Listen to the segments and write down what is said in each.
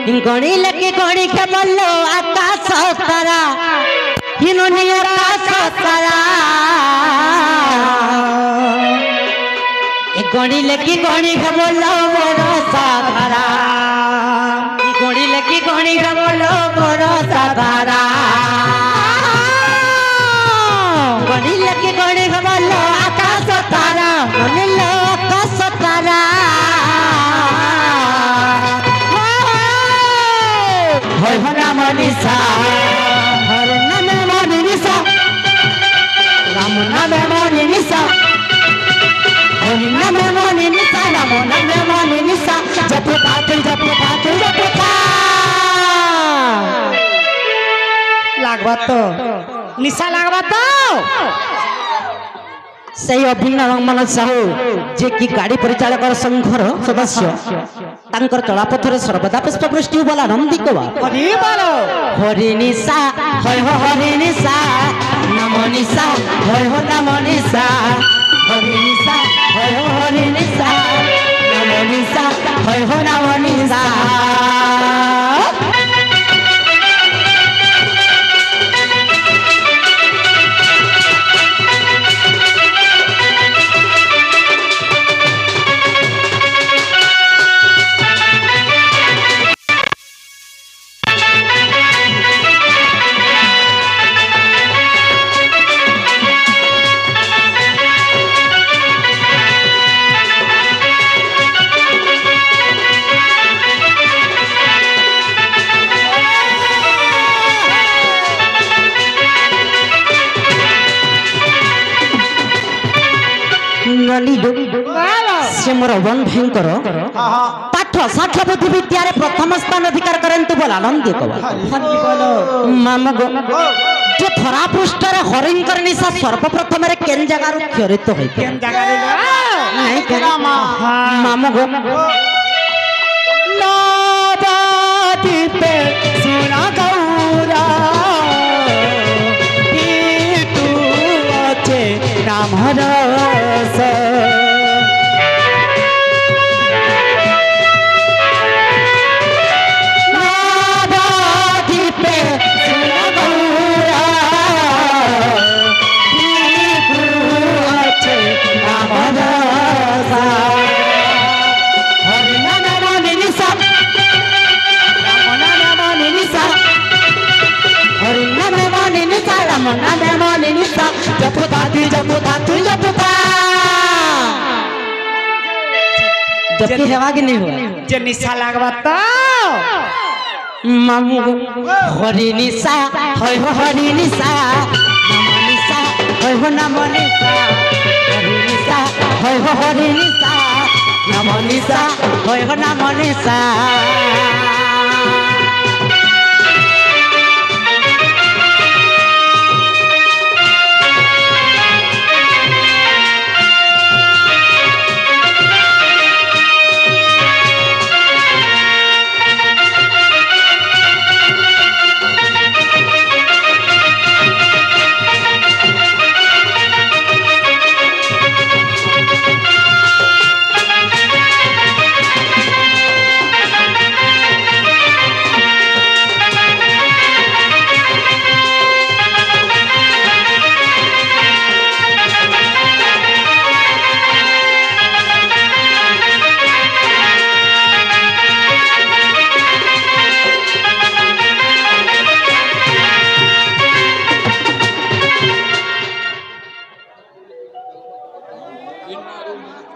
गणी लगे गणी के बोलो आकाश तारा हिनोनी आकाश तारा गणी लगी गणी के बोलो मोरो साधारा गणी लगी गणी के बोलो मोरो साधारा गणी लगी गणी के बोलो आकाश तारा गणी लो आकाश तारा हर नाम निशा हर नाम निशा राम नाम निशा हर नाम निशा राम नाम निशा जप पाते लागबा तो निशा लागबा तो सही अभिनव रंगमन साहू जे कि गाड़ी परिचालक संघर सदस्य तांकर चलापथरे सर्वदा पुष्पवृष्टि बोला नंदी को हरि निशा हय हो हरि निशा नम निशा हय हो नम निशा हरि निशा हय हो हरि निशा नम निशा हय हो नम निशा से मोर वन भयंकर पाठ साठ बुद्धि विद्या प्रथम स्थान अधिकार करंतु बोला नंदी को मामग जे थरा पृष्ठ रे हरिंकर निशा सर्वप्रथम रे केन जगार क्षरित होई केन जगार नहीं केन मामग नवदीपे सुना गौरा तू अचे नाम रस जबकि हेवा कि नहीं हुआ जे निशा लागबा तो मामू हरि निशा होय हो हरि निशा नम निशा होय हो नम निशा हरि निशा होय हो हरि निशा नम निशा होय हो नम निशा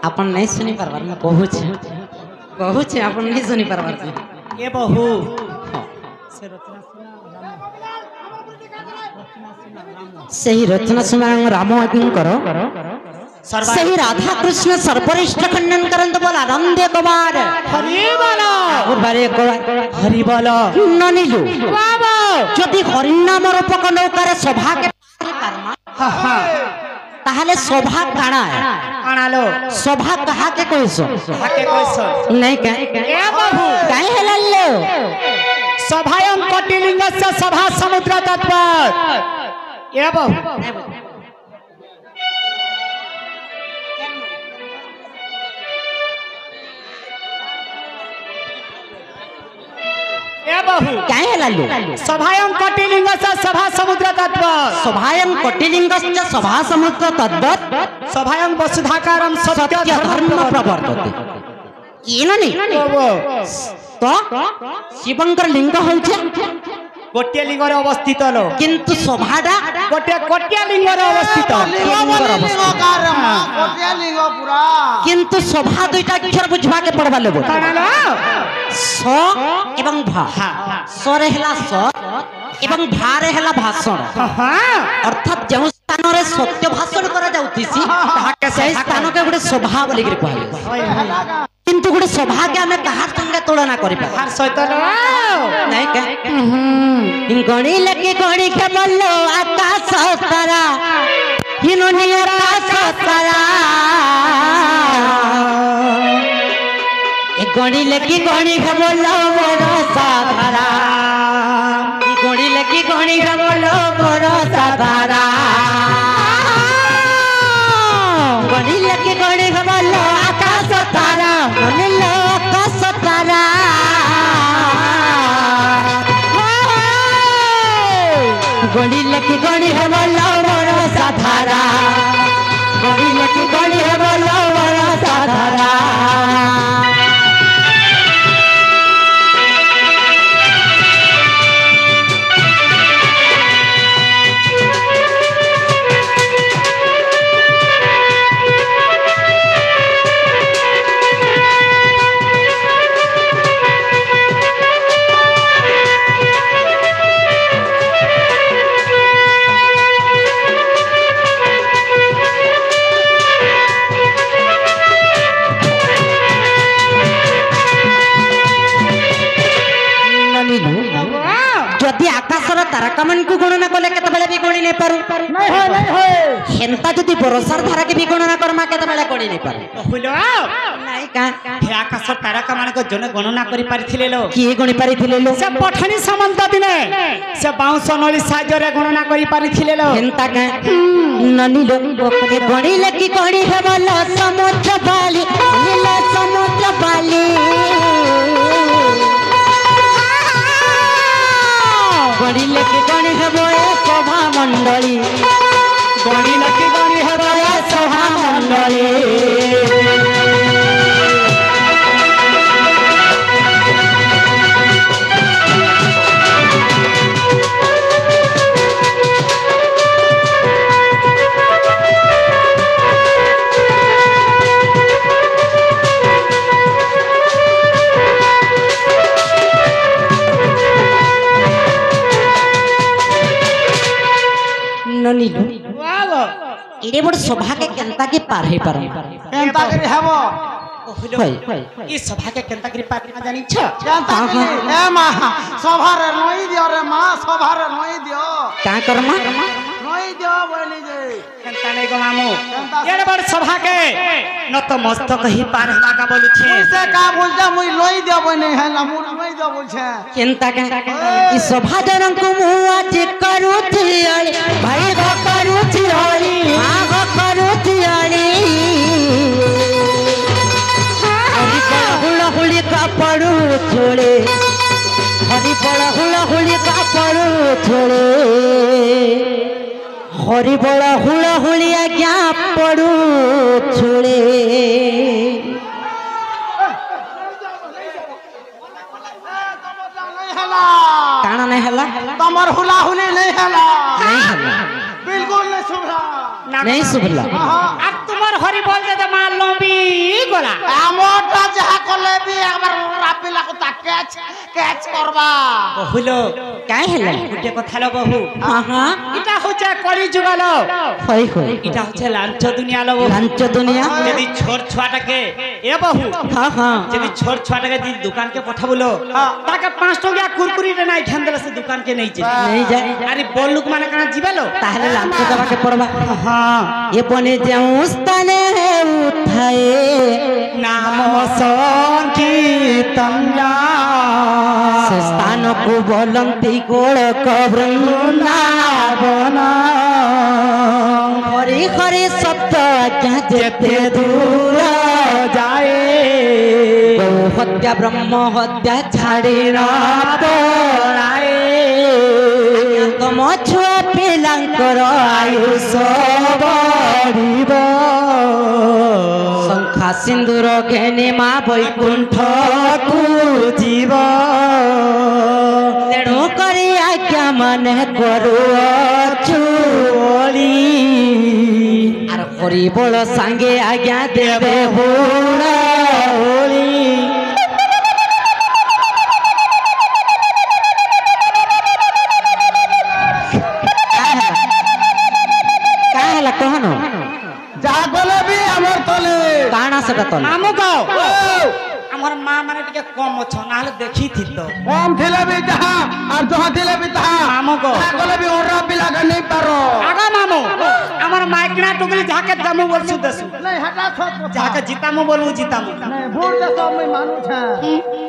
अपन नहीं सुनी परवार में कहू छे अपन नहीं सुनी परवार ये बहू सही रचना सुना राम आज्ञा करो सही राधा कृष्ण सर्वरिष्ठ खंडन करंत बोला नंदे कुमार हरि बोलो और बारे हरि बोलो ननिलु बाबा यदि हरि नाम रूपक नौकार सभा के हां हां ताहले सभा काना है कानालो सभा कहा के कहसो हाके कहसो नहीं कह ए बाबू काहे हेलल्लो सभायं कोटिलिंगस्य सभा समुद्र तत्पर ए बाबू ए बहु क्या हेलालु सभायं कटिलिंग से सभा समुद्र तत्व सभायं कटिलिंगश्च सभा समुद्र तद्वत् सभायं वसुधाकारं सत्य धर्म प्रवर्तते एननी तो शिवंकर लिंग होउछे गोटे लिंगर अवस्थित लो किंतु सभाडा गोटे कोटिया लिंगर अवस्थित किंतु सभा दुईटा अक्षर बुझवा के पड़वा लेबो स एवं भा स रे हला स एवं भा रे हला भाषण अर्थात जो स्थान रे सत्य भाषण करा जाउतिसी ताके से स्थान के गुडे सभा बोली के कहले किंतु गुडे सभा के हमें कहार संगे तुलना करि पा हर सैतन नहीं के गणी लगे गणी के बोलो आकाश तारा हिनोनी आकाश तारा ए गणी लगी गणी के बोलो मोरा साधारा ए गणी लगी गणी के बोलो मोरा साधारा गणी लगी गणी के बोलो आकाश तारा बोलो आकाश तारा गणी लगी गणी के बोलो मोरा साधारा गणी लगी गणी के बोलो मोरा साधारा जदि आकाशर तारका मान को गणना कले केते बेले भी गणी नै पारु नहीं है नहीं है हेंता जदि बरसार धारा के भी गणना करमा केते बेले गणी नै पारु बहुलो नाही का हे आकाश तारका मान को जने गणना करि पारिथिले लो की गणी पारिथिले लो से पठानी सामंत दिने से बाउंस नली साहाय्य रे गणना करि पारिथिले लो हेंता का ननी लो ओकरे गणी लकी गणी हे बोलो समुद्र बाली नीला समुद्र बाली गणी लकी गणी हे बोए सभा मंडली गणी लकी गणी हे बोए सभा मंडली ननीलो वाव एडे बड़ सभा के केंता के पार हे पार केंता करि हेबो होय ई सभा के केंता करि पार ना जानि छ केंता करि ए मा सभा रे नई दियो रे मा सभा रे नई दियो का करमा नई दियो बोली जे केंता नै गो मामू एडे बड़ सभा के न तो मस्तक ही पार हला का बोलु छे से का बोल जा मुई नई दियो बने है ना मुई नई दियो बोल छे केंता का ई सभा जनन को मु आज करू थियाली भाई गो करू थियाली हां गो करू थियाली हरि पड़ हुला हुली का पड़ू छोड़े हरि पड़ हुला हुली का पड़ू छोड़े हरि बड़ा हुला हुली आज्ञा पड़ू छोड़े काना नहीं हला तमर हुला हुली नहीं हला नहीं हला बिल्कुल नहीं सुभला नहीं सुभला अब तुमर हरि बोल दे मार लंबी गोला আমটা যাহা কলে বি একবার রাপিলা কো তা ক্যাচ ক্যাচ করবা बहुलो काय हला गुटे কথা লো বহু हां हां इटा होचे कली जुगालो होय होय इटा होचे लांच दुनिया लो बहु लांच दुनिया यदि छोट छुआटाके ए बहु हां हां यदि छोट छुआटाके दी दुकान के पठाबुलो ताके 5 टकिया कुरकुरी रे नाही ठान देला से दुकान के नहीं जे नहीं जाए अरे बोल लुक माने कना जिबेलो ताहले लांच दबा के पड़वा हां ये बने जाऊं स्थाने है उठाए नाम संकीर्तन से स्थान को बोलंती गोड़ कबृंदावन हरि हरि शब्द क्या जेते दूर जाए गौ हत्या ब्रह्म हत्या छाड़ी ना तो ଆୟୁଷ ବଢିବ ଶଙ୍ଖା ସିନ୍ଦୁର ଘେନି ମା ବୈକୁଣ୍ଠକୁ ଯିବ ତେଣୁ କରି ଆଜ୍ଞା ମାନେ କରୁଅଛୁ ଓଳି ଆର ହରିବଳ ସାଙ୍ଗେ ଆଜ୍ଞା ଦେବେ ବୁଣା ଓଳି କାଁ ହେଲା କହନ ଯାହା କଲେ ବି ଆମର ତଲେ କାଣା ସେଟା ତଲେ ଆମକୁ আমার মা মানে টিকে কম অছ নাহলে দেখিথিত কম ଥିଲେ ବି ଯାହା আর যাহা ଥିଲେ ବି ତାହା ଆମକୁ ଯାହା କଲେ ବି ଓଡରା ପିଲାକେ ନେଇ ପାର আগা মামু আমার মাইকনা টুকলি যাকে দামু বলছু দেসু নাই হেটা সত কথা যাকে জিতামু বলবু জিতামু নাই ভোট দেশ আমি মানু ছা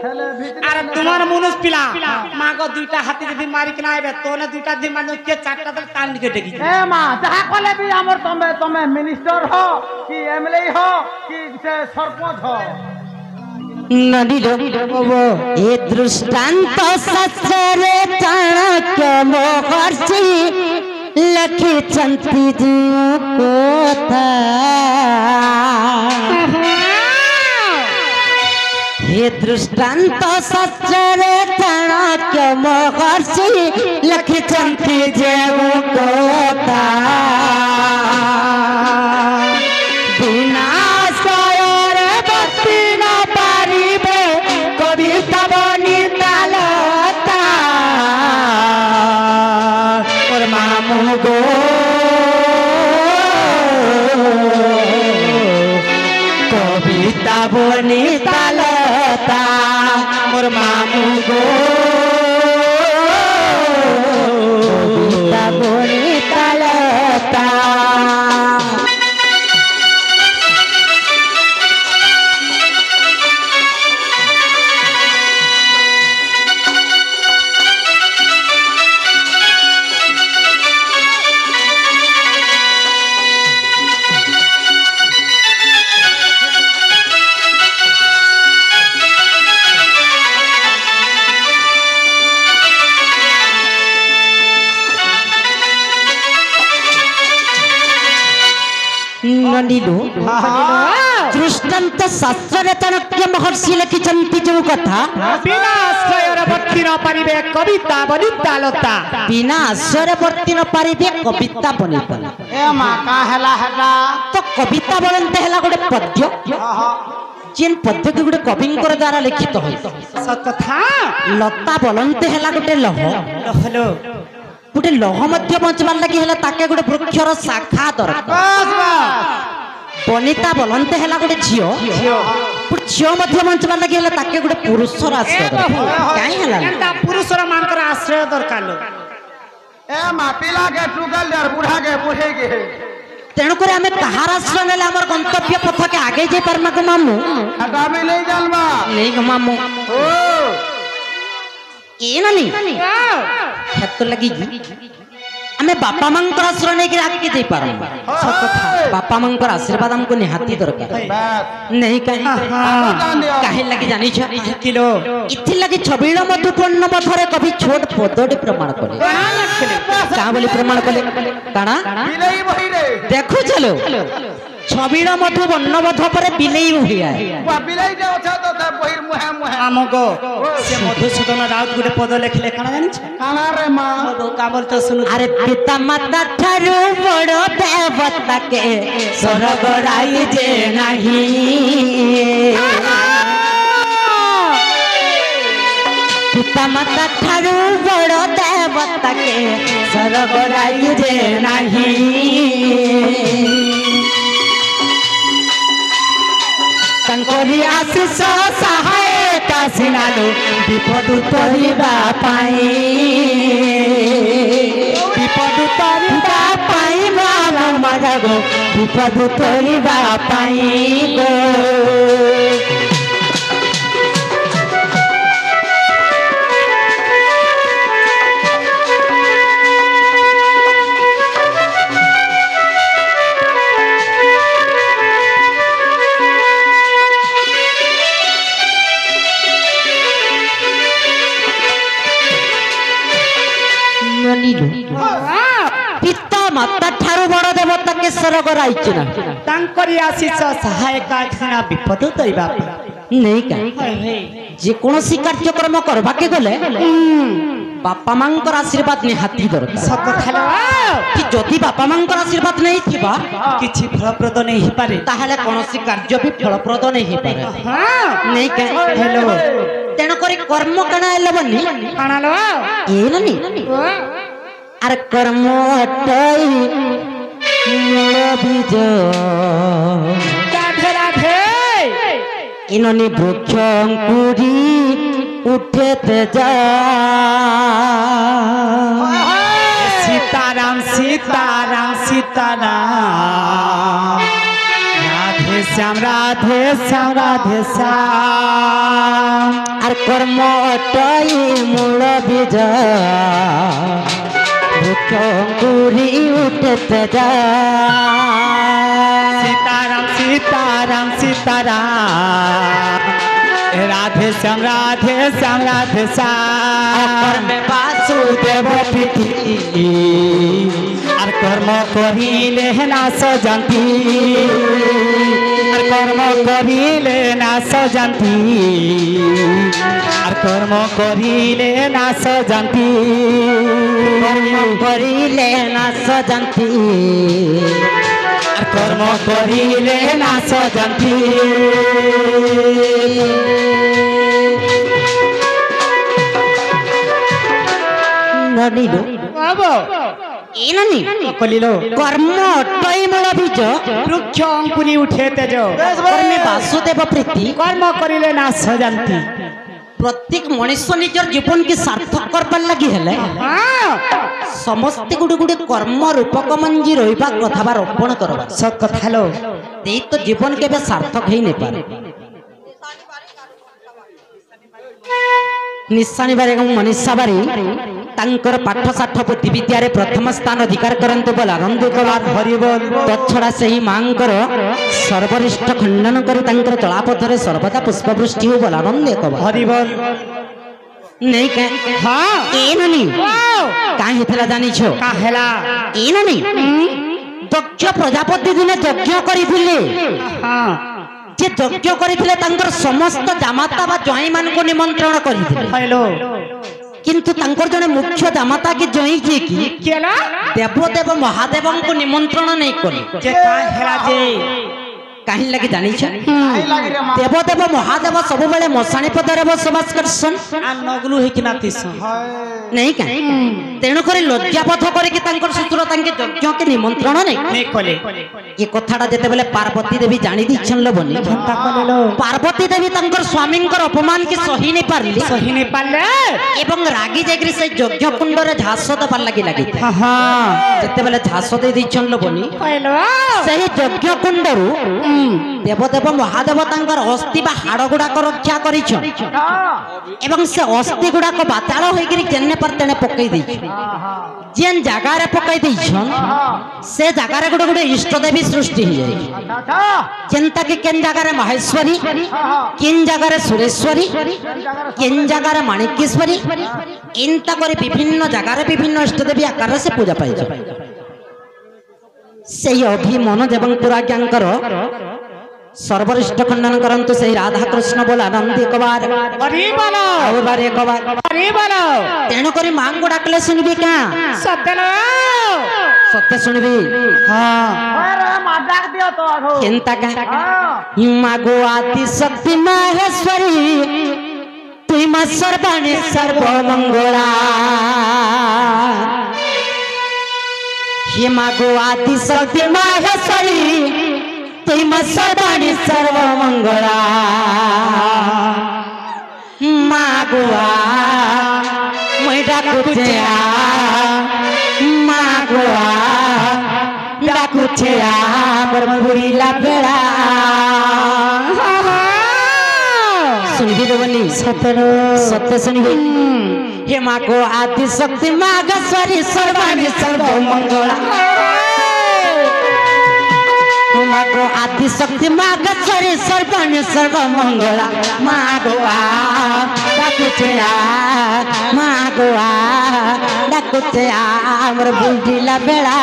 হেলে ভিতরে আরে তোমার মনুষ পিলা মাগো দুইটা হাতি যদি মারি কিনা আইবে তোনে দুইটা দিন মানে কে চারটা ধরে টান দিকে ডেকি এ মা যাহা কলে ବି আমার তুমি তুমি মিনিস্টার হ কি এমএলএ হ কি সে সরপঞ্চ হ নদীর এ দৃষ্টান্ত শাস্ত্রে চাণক্য মহর্ষি লিখিছন্তি ଯେଉଁ কথা হে দৃষ্টান্ত শাস্ত্রে চাণক্য মহর্ষি লিখিছন্তি ଯେଉଁ কথা বিনাশয়রে বর্তি না পারিবে কবিতা বনিতালতা ওর মামু গো কবিতা বনিতালতা ওর মামু গো কবিতা বনিতালতা ନଣ୍ଡିଲୁ ଦୃଷ୍ଟାନ୍ତ ଶାସ୍ତ୍ରରେ ଚାଣକ୍ୟ ମହର୍ଷି ଲେଖିଛନ୍ତି ଯେଉଁ କଥା বিনা আশ্রয়রে বর্তি না পারিবে কবিতা বনিতালতা ବିନା ଆଶ୍ରୟରେ ବର୍ତ୍ତି ନ ପାରିବେ କବିତା ବନିପାରେ এ মা কা হেলা হেলা ତ କବିତା ବୋଲନ୍ତେ ହେଲା ଗୋଟେ ପଦ୍ୟ ଯେନ୍ ପଦ୍ୟକୁ ଗୋଟେ କବିଙ୍କର ଦ୍ୱାରା ଲିଖିତ ହୋଇଥାଏ সত কথা ଲତା ବୋଲନ୍ତେ ହେଲା ଗୋଟେ ଲହ হলো ଗୋଟେ ଲହ ମଧ୍ୟ ବଞ୍ଚିବାର ଲାଗି ହେଲେ ତାକେ ଗୋଟେ ବୃକ୍ଷର ଶାଖା ଦରକାର বাস বাস ବନିତା ବୋଲନ୍ତେ ହେଲା ଗୋଟେ ଝିଅ ଗୋଟେ ଝିଅ ମଧ୍ୟ ବଞ୍ଚିବାର ଲାଗି ହେଲେ ତାକେ ଗୋଟେ ପୁରୁଷର ଆଶ୍ରୟ ଦରକାର କାହିଁ ହେଲା এন্টা পুরুষর মানকর আশ্রয় দরকার লো এ মা পিলাকে টুকাল দেয়ার বুড়াকে বুঝেকে ତେଣୁକରି ଆମେ କାହାର ଆଶ୍ରୟ ନେଲେ ଆମର ଗନ୍ତବ୍ୟ ପଥକେ ଆଗେଇ ଯାଇପାରମା ଗো ମାମୁଁ হেটা আমি নেই জানবা ନେଇ ଗো ମାମୁଁ ও ଏ ନାନୀ କ୍ଷେତ ଲାଗିକି ଆମେ ବାପା ମାଙ୍କର ଆଶ୍ରୟ ନେଇକି ଆଗକେ ଯାଇପାରମା ବାପା ମାଙ୍କର ଆଶୀର୍ବାଦ ଆମକୁ ନିହାତି ଦରକାର বাস ନେଇ କାହିଁ କାହିଁ ଲାଗି ଜାଣିଛ কিলো ଇଥିଲାଗି ଛବିଳ ମଧୁ ପୂର୍ଣ୍ଣ ମଧରେ କବି ଛୋଟ ପଦଟି ପ୍ରମାଣ କଲେ କାଁ ବୋଲି ପ୍ରମାଣ କଲେ କାଣା বিলেই বহিরে ଦେଖୁଛ ଲୋ ଛବିଳ ମଧୁ ବର୍ଣ୍ଣବଧ ପରେ ବିଲେଇ ଭଳିଆ বিলেই যে আছে তো তা বহির মুহে মুহে আমগো সে মধুসূদন রাউত গুটে পদ লেখিলে কানা জানিছ কানা রে মা কামল তো শুনু আরে পিতা মাতা ঠারু বড় দেবতাকে স্বর্গ রাই যে নাহি পিতা মাতা ঠারু বড় দেবতাকে স্বর্গ রাই যে নাহি ତାଙ୍କରି ଆଶିଷ ସହାୟତା ସିନାଲୁ ବିପଦ ତରିବା ପାଇଁ ବିପଦ ତରିବା ପାଇଁ ମାର ଗো ବିପଦ ତରିବା ପାଇଁ ଗো ପିତା ମାତା ଠାରୁ କେଶର ଗରାଇଛି ନା ତାଙ୍କରି ଆଶିଷ ସହାୟକ ସିନା ବିପଦ ଦଇବା ନେଇ କାହିଁ ଯେକୌଣସି କାର୍ଯ୍ୟକ୍ରମ କରବାକେ ଗଲେ ବାପା ମାଙ୍କର ଆଶୀର୍ବାଦ ନିହାତି ଦରକାର ସତ ଥାଲ କି ଯଦି ବାପା ମାଙ୍କର ଆଶୀର୍ବାଦ ନେଇଥିବା କିଛି ଫଳପ୍ରଦ ନେଇ ହେଇପାରେ ତାହେଲେ କୌଣସି କାର୍ଯ୍ୟ ବି ଫଳପ୍ରଦ ନେଇ ହେଇପାରେ ନେଇ କାହିଁ ହେଲୋ ତେଣୁକରି କର୍ମ କାଣା ହେଲେ ବନି କାଣାଲୋ ଏ ନାନି ଆରେ କର୍ମ ଅଟଇ ମୂଳ ବୀଜ ରାଧେ ରାଧେ ইননি বৃক্ষ অঙ্কুরি উঠে তেজা सीताराम सीताराम सीताराम राधे श्याम राधे श्याम राधे श्याम আর কর্ম অটই মূল বীজ বৃক্ষ অঙ্কুরি উঠে তেজা सीताराम सीताराम सीताराम राधे श्याम राधे श्याम राधे श्याम কর্মে বাসুদেব প্রীতি আর কর্ম করিলে না সজান্তি আর কর্ম করিলে না সজান্তি আর কর্ম করিলে না সজান্তি কর্ম করিলে না সজান্তি আর কর্ম করিলে না সজান্তি ননিলো বাবা এই নানি কলিল কর্ম অটই মূল বীজ বৃক্ষ অঙ্কুরি উঠে তেজ কর্মে বাসুদেব প্রীতি কর্ম করিলে না সজান্তি প্রত্যেক মনুষ্য নিজের জীবনকে সার্থক করবার লাগি হেলে সমস্তে গুড়ে গুড়ে কর্ম রূপক মঞ্জি রহবা কথা বা রোপণ করবা সব কথা হলো এই তো জীবন কেবে সার্থক হই নাই পারে নিশানী বারে এবং মনীষা বারি তাঙ্কর পাঠ সাঠ বুদ্ধি বিদ্যারে প্রথম স্থান অধিকার করন্তু বল আনন্দ কবার হরিবল তছড়া সেই মাঙ্কর সর্বরিষ্ঠ খণ্ডন করে তাঙ্কর চলাপথরে সর্বদা পুষ্পবৃষ্টি হো বল আনন্দ কবার হরিবল নেই কে হ্যাঁ এ ননি কাই হেতলা জানিছ কা হেলা এ ননি দক্ষ প্রজাপতি দিনে যজ্ঞ করিଥିଲେ হ্যাঁ যে যজ্ঞ করিଥିଲେ তাঙ্কর সমস্ত জামাতা বা জয়ী মানকু নিমন্ত্রণ করিଥିଲେ হ্যালো কিন্তু তাঙ্কর জনে মুখ্য জামাতা কি জয়ী যে কি কেলা দেবদেব মহাদেবଙ୍କୁ নিমন্ত্রণ নেই কলি যে কা হেলা যে কাহিন লাগি জানিছ কাହିଁ ଲାଗିରେ ମା দেবদেব মহাদেব ସବୁବେଳେ মশাণী পদরে বসবাস করছন আর নগলু হইকি নাতিস নেই কাই তেণু করে লজ্জাবোধ করিকি তাঙ্কর শ্বশুর তাঙ্কে যজ্ঞকে নিমন্ত্রণ নেই নে কলে এ কথাটা যেতেবেলে পার্বতী দেবী জানি দিচ্ছেন লবনি ঘন্টা কলেলো পার্বতী দেবী তাঙ্কর স্বামীঙ্কর অপমান কি সহি নেই পারলি সহি নে পারলে এবং রাগি যাইকি সেই যজ্ঞ কুণ্ডরে ঝাস দেবার লাগি লাগি হ্যাঁ যেতেবেলে ঝাস দেই দিচ্ছেন লবনি কইলো সেই যজ্ঞ কুণ্ডরু দেবদেব মহাদেব তাঙ্কর অস্থি বা হাড় গুড়াক রক্ষা করিছন এবং সে অস্থি গুড়াক বাতাল হইকি যেনে পার তেনে পকাই দিয়েছেন যেন জায়গায় পকাই দিয়েছন সে জায়গায় গোটে গোটে ইষ্টদেবী সৃষ্টি হয়ে যায় যেনটা কি কেন জায়গায় মাহেশ্বরী কেন জায়গায় সুরেশ্বরী কেন জায়গায় মাণিকেশ্বরী এনতা করে বিভিন্ন জায়গায় বিভিন্ন ইষ্টদেবী আকারে সে পূজা পাইছে সেই অভিমন এবং পুরাজ্ঞাঙ্কর সর্বরিষ্ঠ খণ্ডন করন্তু সেই রাধা কৃষ্ণ বল আনন্দ একবার হরি বলো একবার একবার হরি বলো তেণু করে মাঙ্গু ডাকলে শুনবি কা সত্যলো সত্য শুনবি হ্যাঁ মা ডাক দিও তো আঘো চিন্তা কা মাগো আদি শক্তি মাহেশ্বরী তুই মা সর্বাণী সর্বমঙ্গলা হে মাগো আদি শক্তি মাহেশ্বরী তুই মা সর্বাণী সর্বমঙ্গলা মাগুয়া মই ডাকুছে মাগুয়া ডাকুছে আমার বুড়িলা বেড়া শুনবি দেবনি সত্য শুনবি হে মাগো আদি শক্তি মাগেশ্বরী সর্বাণী সর্বমঙ্গলা মাগো আদি শক্তি মাগেশ্বরী সর্বাণী সর্বমঙ্গলা মাগোয়া ডাকুছে মাগোয়া ডাকুছে আমার বুঝিলা বেড়া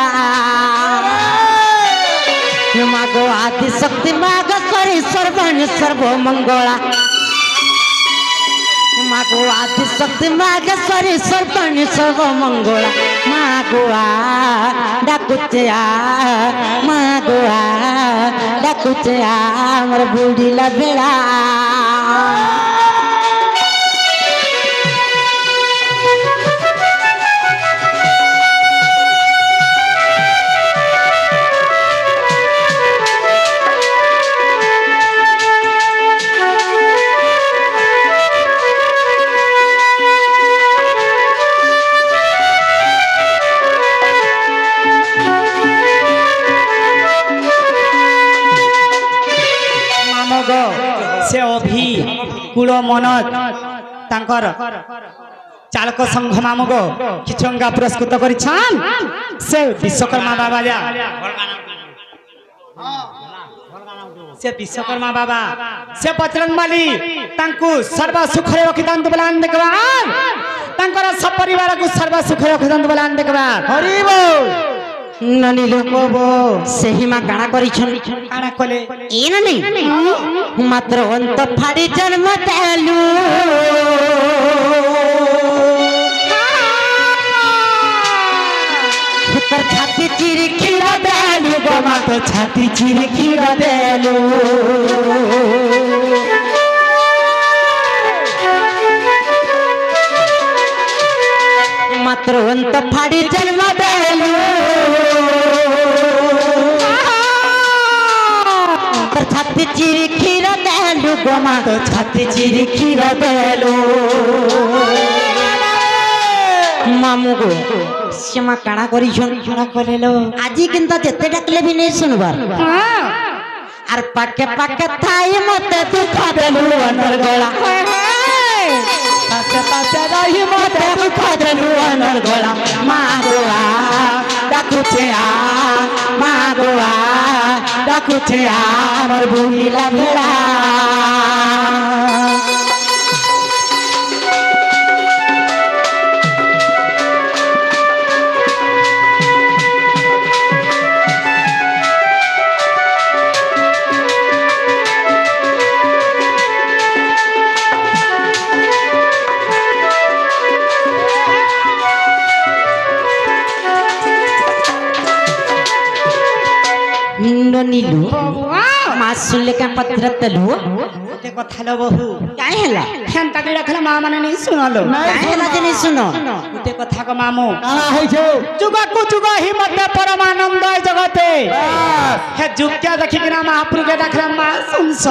मागो आदि शक्ति माग सरी सर्वाणी सर्व मंगला मागो आदि शक्ति माग सरी सर्वाणी सर्व मंगला मागुआ डाकुचे मागुआ डाकुचे मोर बुढ़ीला बेड़ा से अभी कूल मन तांकर चालक संघ मामग किचंगा पुरस्कृत करिछान से विश्वकर्मा बाबा जा से विश्वकर्मा बाबा से बजरंग बली तांकु सर्व सुख रे रखितांत बलान देखबार तांकर सब परिवार को सर्व सुख रे रखितांत बलान देखबार हरि बोल ननी लोक सही माँ काना करिछन काना कले ए ननी मात्र अंत फाड़ी जन्म देलु पुत्र छाती चिर खीरा देलु गो मात्र छाती चिर खीरा देलु मात्र अंत फाड़ी जन्म देलु छाती चिरी खीर देलु गोमा तो छाती चिरी खीर देलु मामू गो सीमा काना करी काना करेलो आजी किंतु जेते डाकले भी नहीं सुनबार आर पाके पाके थाई मते दुख देलु अनर गला पाके पाके रही मते दुख देलु अनर गला मागोआ डाकुचे मागोआ डाकुचे मोर बुढ़ीला बेड़ा नीलू माँ सुनले का पत्र तलु ते कथा लो बहु काहे हला हेंता के रखला मां माने नहीं सुनलो काहे हला जे नहीं सुनो ते कथा को मामू काना होई छौ जुगा को जुगा ही मत परमानंद जगते हे जुग क्या देखि कि ना महाप्रभु के देखला मां सुनस